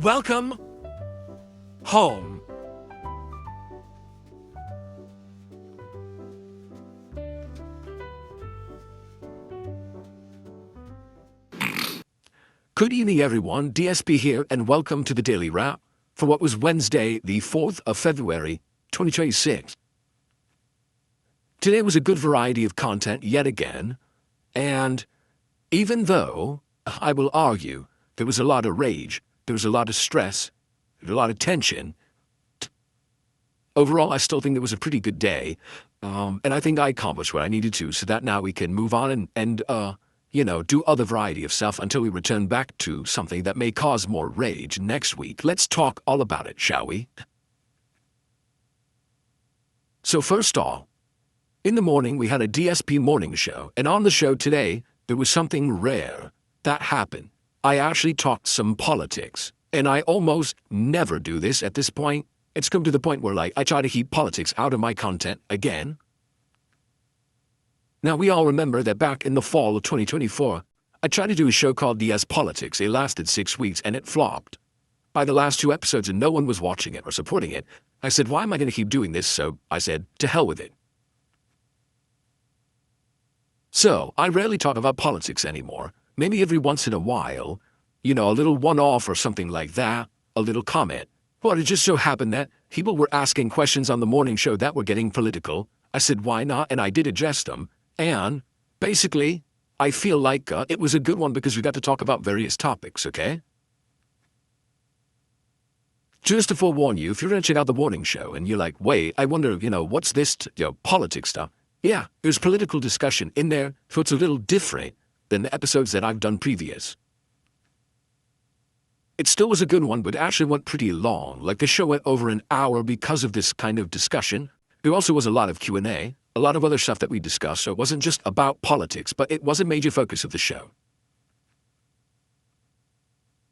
Welcome home. Good evening, everyone. DSP here, and welcome to the Daily Wrap for what was Wednesday, the 4th of February, 2026. Today was a good variety of content yet again, and even though I will argue there was a lot of rage, there was a lot of stress, there was a lot of tension, overall I still think it was a pretty good day, and I think I accomplished what I needed to so that now we can move on and do other variety of stuff until we return back to something that may cause more rage next week. Let's talk all about it, shall we? So first off, in the morning we had a DSP morning show, and on the show today there was something rare that happened. I actually talked some politics, and I almost never do this at this point. It's come to the point where I try to keep politics out of my content again. Now, we all remember that back in the fall of 2024, I tried to do a show called DS Politics. It lasted 6 weeks, and it flopped. By the last 2 episodes, and no one was watching it or supporting it, I said, why am I going to keep doing this? So I said, to hell with it. So, I rarely talk about politics anymore. Maybe every once in a while, a little one-off or something like that, a little comment. But it just so happened that people were asking questions on the morning show that were getting political. I said, why not? And I did address them. And basically, I feel like it was a good one because we got to talk about various topics, okay? Just to forewarn you, if you're going to check out the morning show and you're like, wait, I wonder, what's this, politics stuff? Yeah, there's political discussion in there, so it's a little different than the episodes that I've done previous. It still was a good one, but it actually went pretty long. Like, the show went over an hour because of this kind of discussion. There also was a lot of Q&A, a lot of other stuff that we discussed, so it wasn't just about politics, but it was a major focus of the show.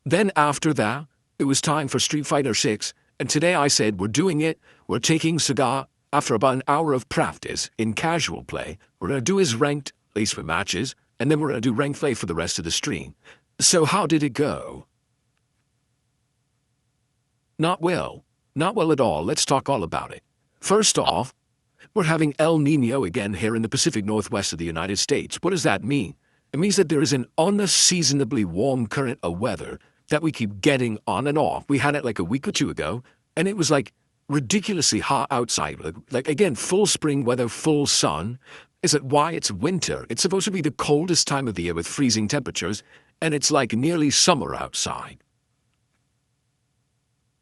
Then after that, it was time for Street Fighter 6, and today I said we're doing it. We're taking Saga after about an hour of practice in casual play. We're going to do his ranked, at least for matches, and then we're going to do ranked play for the rest of the stream. So how did it go? Not well. Not well at all. Let's talk all about it. First off, we're having El Niño again here in the Pacific Northwest of the United States. What does that mean? It means that there is an unseasonably warm current of weather that we keep getting on and off. We had it like a week or two ago, and it was like ridiculously hot outside. Like again, full spring weather, full sun. Is it why it's winter? It's supposed to be the coldest time of the year with freezing temperatures, and it's like nearly summer outside.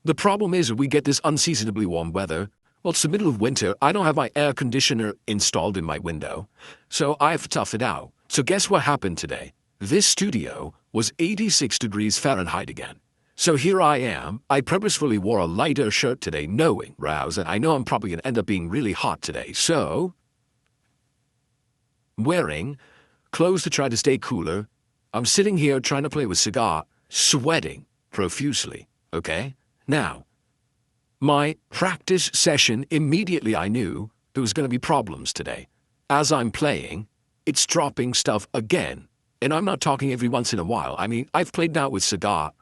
The problem is we get this unseasonably warm weather. Well, it's the middle of winter. I don't have my air conditioner installed in my window, so I have to tough it out. So guess what happened today? This studio was 86 degrees Fahrenheit again. So here I am. I purposefully wore a lighter shirt today, knowing, Rouse, and I know I'm probably going to end up being really hot today. So, wearing clothes to try to stay cooler. I'm sitting here trying to play with Cigar, sweating profusely, okay? Now, my practice session, immediately I knew there was going to be problems today. As I'm playing, it's dropping stuff again. And I'm not talking every once in a while. I mean, I've played now with Cigar,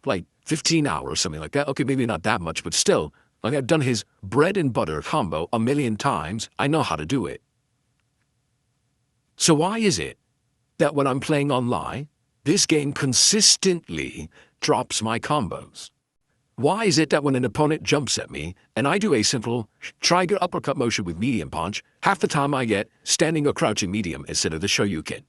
like 15 hours or something like that? Okay, maybe not that much, but still. Like, I've done his bread and butter combo a million times. I know how to do it. So why is it that when I'm playing online, this game consistently drops my combos? Why is it that when an opponent jumps at me, and I do a simple trigger uppercut motion with medium punch, half the time I get standing or crouching medium instead of the Shoryuken?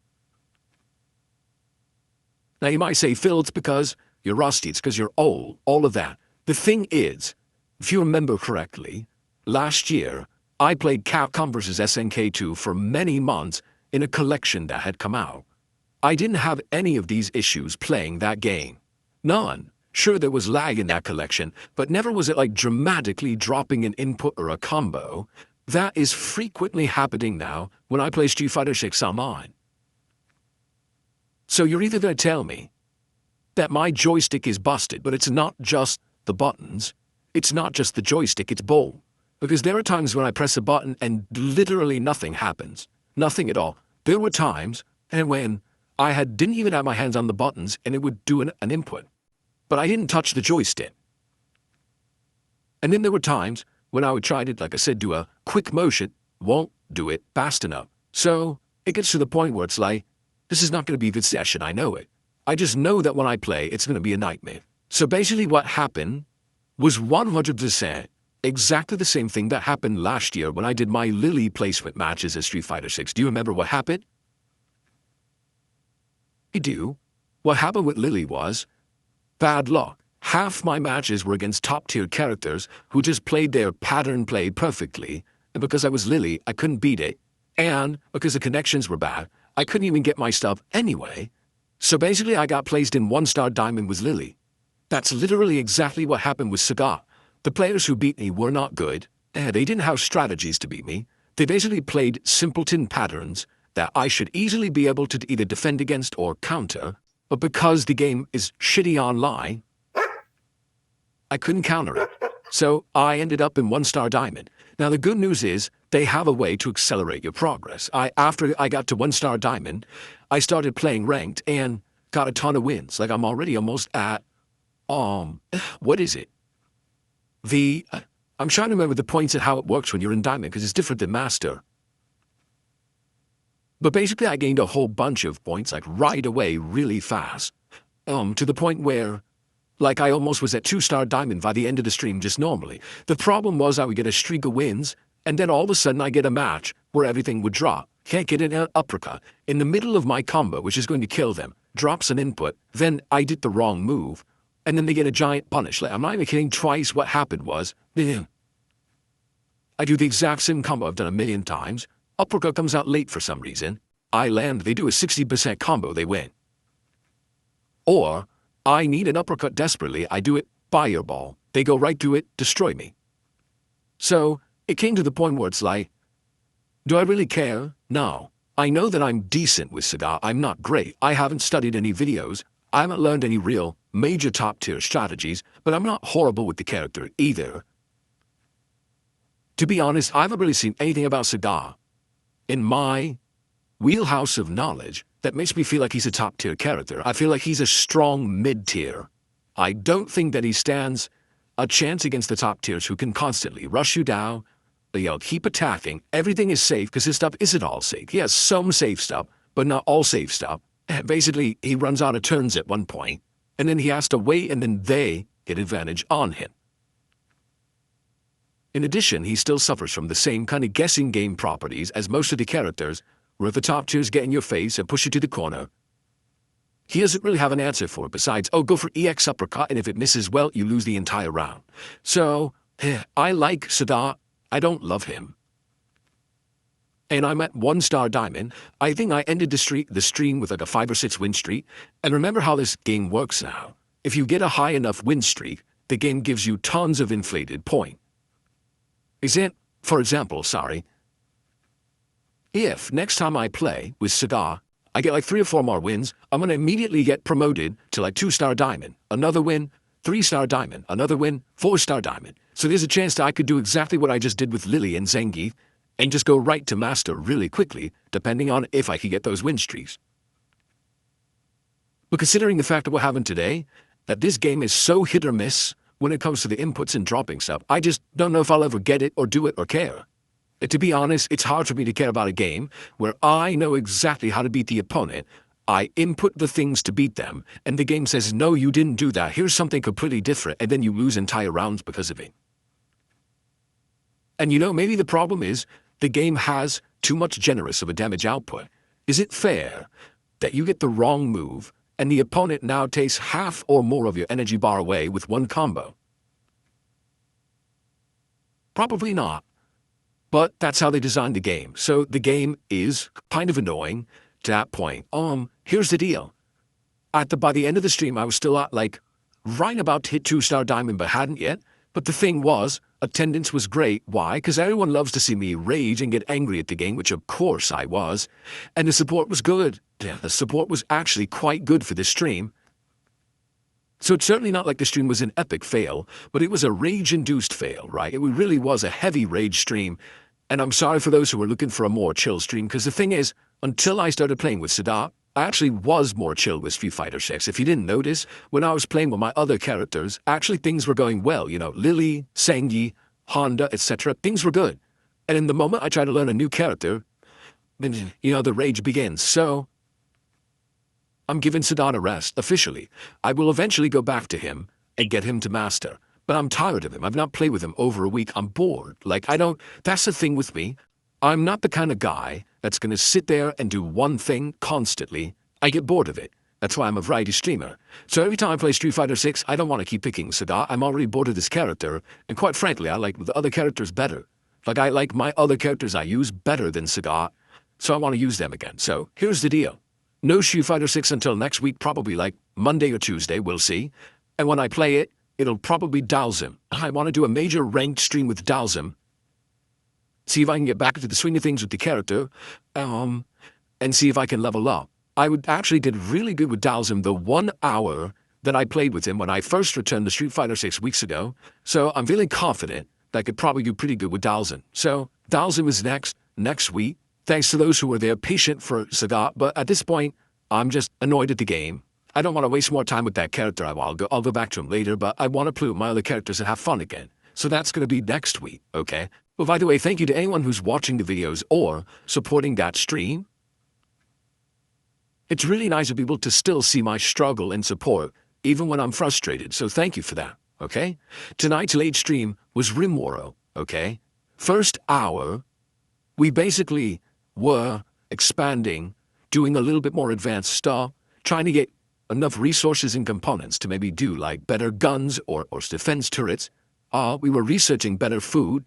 Now you might say, Phil, it's because you're rusty, it's because you're old, all of that. The thing is, if you remember correctly, last year, I played Capcom vs. SNK2 for many months in a collection that had come out. I didn't have any of these issues playing that game. None. Sure, there was lag in that collection, but never was it like dramatically dropping an input or a combo. That is frequently happening now when I play Street Fighter 6 online. So you're either going to tell me that my joystick is busted, but it's not just the buttons, it's not just the joystick, it's both. Because there are times when I press a button and literally nothing happens. Nothing at all. There were times and when I didn't even have my hands on the buttons and it would do an input. but I didn't touch the joystick. And then there were times when I would try to, like I said, do a quick motion, won't do it fast enough. So it gets to the point where it's like, this is not going to be a good session, I know it. I just know that when I play, it's going to be a nightmare. So basically what happened was 100% exactly the same thing that happened last year when I did my Lily placement matches at Street Fighter 6. Do you remember what happened? I do. What happened with Lily was bad luck. Half my matches were against top-tier characters who just played their pattern play perfectly, and because I was Lily, I couldn't beat it, and because the connections were bad, I couldn't even get my stuff anyway. So basically I got placed in 1-star diamond with Lily. That's literally exactly what happened with Sagat. The players who beat me were not good. They didn't have strategies to beat me. They basically played simpleton patterns that I should easily be able to either defend against or counter, but because the game is shitty online, I couldn't counter it. So I ended up in 1-star diamond. Now the good news is they have a way to accelerate your progress. After I got to 1-star diamond, I started playing ranked and got a ton of wins. Like I'm already almost at, what is it? I'm trying to remember the points and how it works when you're in diamond because it's different than master. But basically I gained a whole bunch of points like right away really fast. To the point where like I almost was at 2-star diamond by the end of the stream just normally. The problem was I would get a streak of wins and then all of a sudden I get a match where everything would drop. Can't get an uppercut. In the middle of my combo, which is going to kill them, drops an input, then I did the wrong move. And then they get a giant punish. Like, I'm not even kidding, twice what happened was, I do the exact same combo I've done a million times. Uppercut comes out late for some reason. I land, they do a 60% combo, they win. Or, I need an uppercut desperately, I do it, fireball. They go right through it, destroy me. So, it came to the point where it's like, do I really care? No. I know that I'm decent with Sagat, I'm not great. I haven't studied any videos. I haven't learned any real, major top-tier strategies, but I'm not horrible with the character either. To be honest, I haven't really seen anything about Sagat in my wheelhouse of knowledge that makes me feel like he's a top-tier character. I feel like he's a strong mid-tier. I don't think that he stands a chance against the top tiers who can constantly rush you down. They'll keep attacking. Everything is safe because his stuff isn't all safe. He has some safe stuff, but not all safe stuff. Basically, he runs out of turns at one point, and then he has to wait, and then they get advantage on him. In addition, he still suffers from the same kind of guessing game properties as most of the characters, where if the top tiers get in your face and push you to the corner, he doesn't really have an answer for it besides, oh, go for EX uppercut, and if it misses well, you lose the entire round. So, I like Sagat. I don't love him. And I'm at 1-star diamond. I think I ended the stream with like a 5 or 6 win streak. And remember how this game works now. If you get a high enough win streak, the game gives you tons of inflated point. For example, if next time I play with Sagat, I get like 3 or 4 more wins, I'm going to immediately get promoted to like 2-star diamond. Another win, 3-star diamond. Another win, 4-star diamond. So there's a chance that I could do exactly what I just did with Lily and Zangief, and just go right to master really quickly, depending on if I can get those win streaks. But considering the fact that what happened today, that this game is so hit or miss when it comes to the inputs and dropping stuff, I just don't know if I'll ever get it or do it or care. To be honest, it's hard for me to care about a game where I know exactly how to beat the opponent. I input the things to beat them, and the game says, no, you didn't do that, here's something completely different, and then you lose entire rounds because of it. And maybe the problem is, the game has too much generous of a damage output. Is it fair that you get the wrong move and the opponent now takes half or more of your energy bar away with one combo? Probably not. But that's how they designed the game. So the game is kind of annoying to that point. Here's the deal. By the end of the stream, I was still at right about to hit 2-star diamond but hadn't yet. But the thing was, attendance was great. Why? Because everyone loves to see me rage and get angry at the game, which of course I was. And the support was good. Yeah, the support was actually quite good for this stream. So it's certainly not like the stream was an epic fail, but it was a rage-induced fail, right? It really was a heavy rage stream. And I'm sorry for those who were looking for a more chill stream, because the thing is, until I started playing with Sagat, I actually was more chill with Street Fighter 6. If you didn't notice, when I was playing with my other characters, actually things were going well. You know, Lily, Sengi, Honda, etc. Things were good. And in the moment I try to learn a new character, you know, the rage begins. So I'm giving Sadat a rest, officially. I will eventually go back to him and get him to master. But I'm tired of him. I've not played with him over a week. I'm bored. Like, that's the thing with me. I'm not the kind of guy that's going to sit there and do one thing constantly. I get bored of it. That's why I'm a variety streamer. So every time I play Street Fighter 6, I don't want to keep picking Sadat. I'm already bored of this character. And quite frankly, I like the other characters better. Like, I like my other characters I use better than Sadat. So I want to use them again. So here's the deal. No Street Fighter 6 until next week, probably like Monday or Tuesday, we'll see. And when I play it, it'll probably Dalsim. I want to do a major ranked stream with Dalsim. See if I can get back into the swing of things with the character, and see if I can level up. I actually did really good with Dalsim the 1 hour that I played with him when I first returned to Street Fighter 6 weeks ago. So I'm feeling confident that I could probably do pretty good with Dalsim. So Dalsim is next week. Thanks to those who were there patient for Sagat, but at this point, I'm just annoyed at the game. I don't want to waste more time with that character. I'll go back to him later, but I want to play with my other characters and have fun again. So that's going to be next week, okay? Well, by the way, thank you to anyone who's watching the videos or supporting that stream. It's really nice of people to still see my struggle and support, even when I'm frustrated, so thank you for that, okay? Tonight's late stream was RimWorld, okay? First hour, we basically were expanding, doing a little bit more advanced stuff, trying to get enough resources and components to maybe do like better guns or defense turrets. We were researching better food.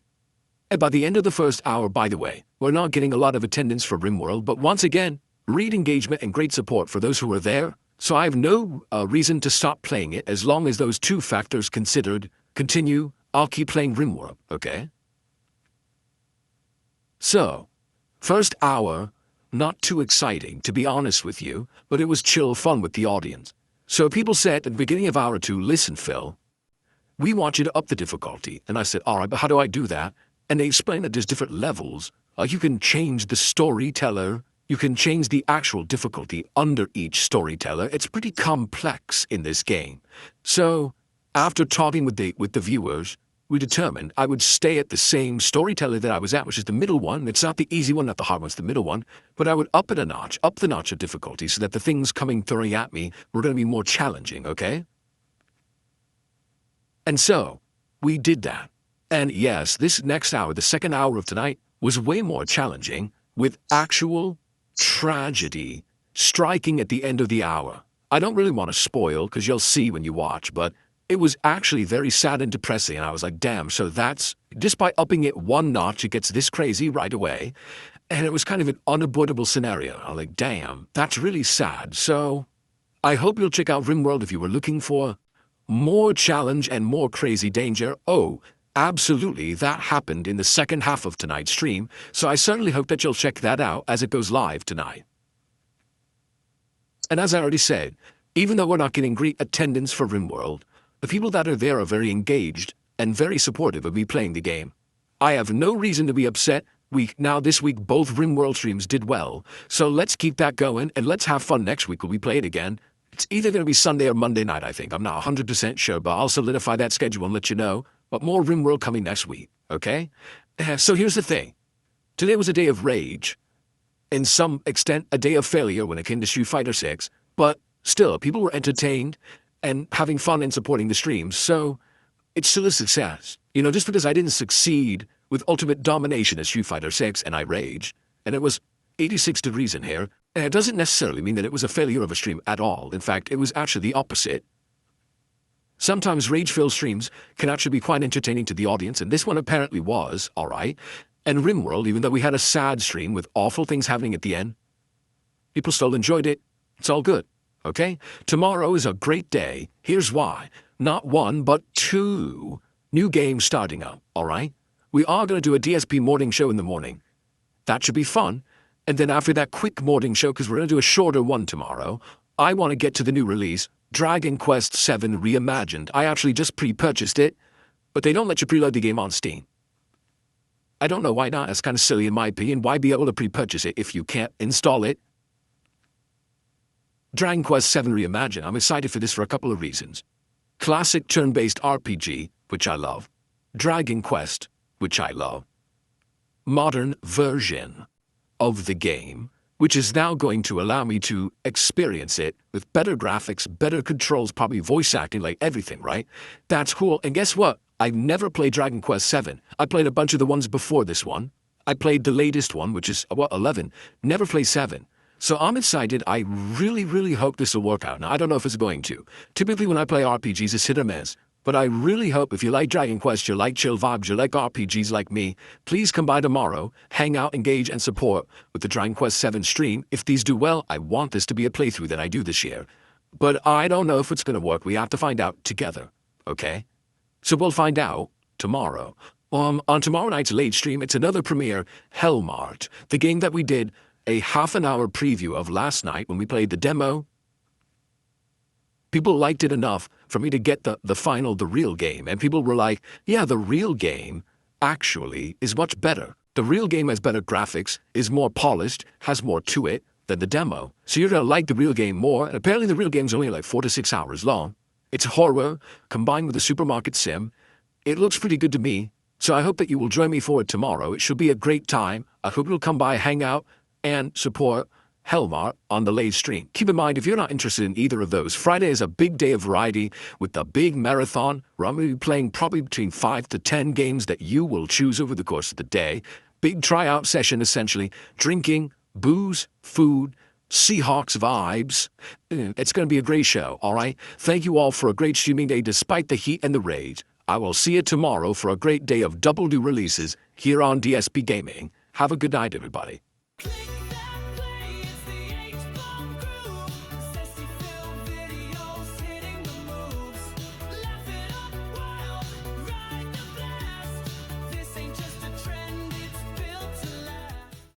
And by the end of the first hour, by the way, we're not getting a lot of attendance for RimWorld, but once again, read engagement and great support for those who are there. So I have no reason to stop playing it as long as those two factors considered continue. I'll keep playing RimWorld, okay? So, first hour, not too exciting, to be honest with you, but it was chill fun with the audience. So people said at the beginning of hour 2, listen, Phil, we want you to up the difficulty. And I said, all right, but how do I do that? And they explained that there's different levels. You can change the storyteller. You can change the actual difficulty under each storyteller. It's pretty complex in this game. So, after talking with the viewers, we determined I would stay at the same storyteller that I was at, which is the middle one. It's not the easy one, not the hard one, it's the middle one. But I would up it a notch, up the notch of difficulty so that the things coming throwing at me were going to be more challenging, okay? And so, we did that. And yes, this next hour, the second hour of tonight, was way more challenging, with actual tragedy striking at the end of the hour. I don't really want to spoil, because you'll see when you watch, but it was actually very sad and depressing, and I was like, damn, so that's, just by upping it one notch, it gets this crazy right away. And it was kind of an unavoidable scenario. I'm like, damn, that's really sad. So, I hope you'll check out RimWorld if you were looking for more challenge and more crazy danger. Oh, absolutely, that happened in the second half of tonight's stream, so I certainly hope that you'll check that out as it goes live tonight. And as I already said, even though we're not getting great attendance for RimWorld, the people that are there are very engaged and very supportive of me playing the game. I have no reason to be upset. This week, both RimWorld streams did well, so let's keep that going and let's have fun next week when we play it again. It's either going to be Sunday or Monday night, I think. I'm not 100% sure, but I'll solidify that schedule and let you know. But more RimWorld coming next week, okay? So here's the thing. Today was a day of rage. In some extent, a day of failure when it came to Street Fighter 6. But still, people were entertained and having fun and supporting the streams. So it's still a success. You know, just because I didn't succeed with ultimate domination at Street Fighter 6 and I raged, and it was 86 degrees in here, and it doesn't necessarily mean that it was a failure of a stream at all. In fact, it was actually the opposite. Sometimes rage-filled streams can actually be quite entertaining to the audience, and this one apparently was, alright. And RimWorld, even though we had a sad stream with awful things happening at the end, people still enjoyed it. It's all good, okay? Tomorrow is a great day. Here's why. Not one, but 2 new games starting up, alright? We are going to do a DSP morning show in the morning. That should be fun. And then after that quick morning show, because we're going to do a shorter one tomorrow, I want to get to the new release, Dragon Quest VII Reimagined. I actually just pre-purchased it, but they don't let you preload the game on Steam. I don't know why not. It's kind of silly in my opinion. Why be able to pre-purchase it if you can't install it? Dragon Quest VII Reimagined. I'm excited for this for a couple of reasons. Classic turn-based RPG, which I love. Dragon Quest, which I love. Modern version of the game, which is now going to allow me to experience it with better graphics, better controls, probably voice acting, like everything, right? That's cool. And guess what? I've never played Dragon Quest VII. I played a bunch of the ones before this one. I played the latest one, which is, 11. Never played 7. So I'm excited. I really, really hope this will work out. Now, I don't know if it's going to. Typically, when I play RPGs, it's hit or miss. But I really hope if you like Dragon Quest, you like chill vibes, you like RPGs like me, please come by tomorrow, hang out, engage, and support with the Dragon Quest VII stream. If these do well, I want this to be a playthrough that I do this year. But I don't know if it's going to work. We have to find out together, okay? So we'll find out tomorrow. On tomorrow night's late stream, it's another premiere, Hellmart, the game that we did a half-an-hour preview of last night when we played the demo. People liked it enough for me to get the real game. And people were like, yeah, the real game actually is much better. The real game has better graphics, is more polished, has more to it than the demo. So you're going to like the real game more. And apparently the real game's only like 4 to 6 hours long. It's horror combined with a supermarket sim. It looks pretty good to me. So I hope that you will join me for it tomorrow. It should be a great time. I hope you'll come by, hang out, and support Hellmart on the late stream. Keep in mind, if you're not interested in either of those, Friday is a big day of variety with the big marathon where I'm going to be playing probably between 5 to 10 games that you will choose over the course of the day. Big tryout session, essentially. Drinking, booze, food, Seahawks vibes. It's going to be a great show, all right? Thank you all for a great streaming day despite the heat and the rage. I will see you tomorrow for a great day of double new releases here on DSP Gaming. Have a good night, everybody.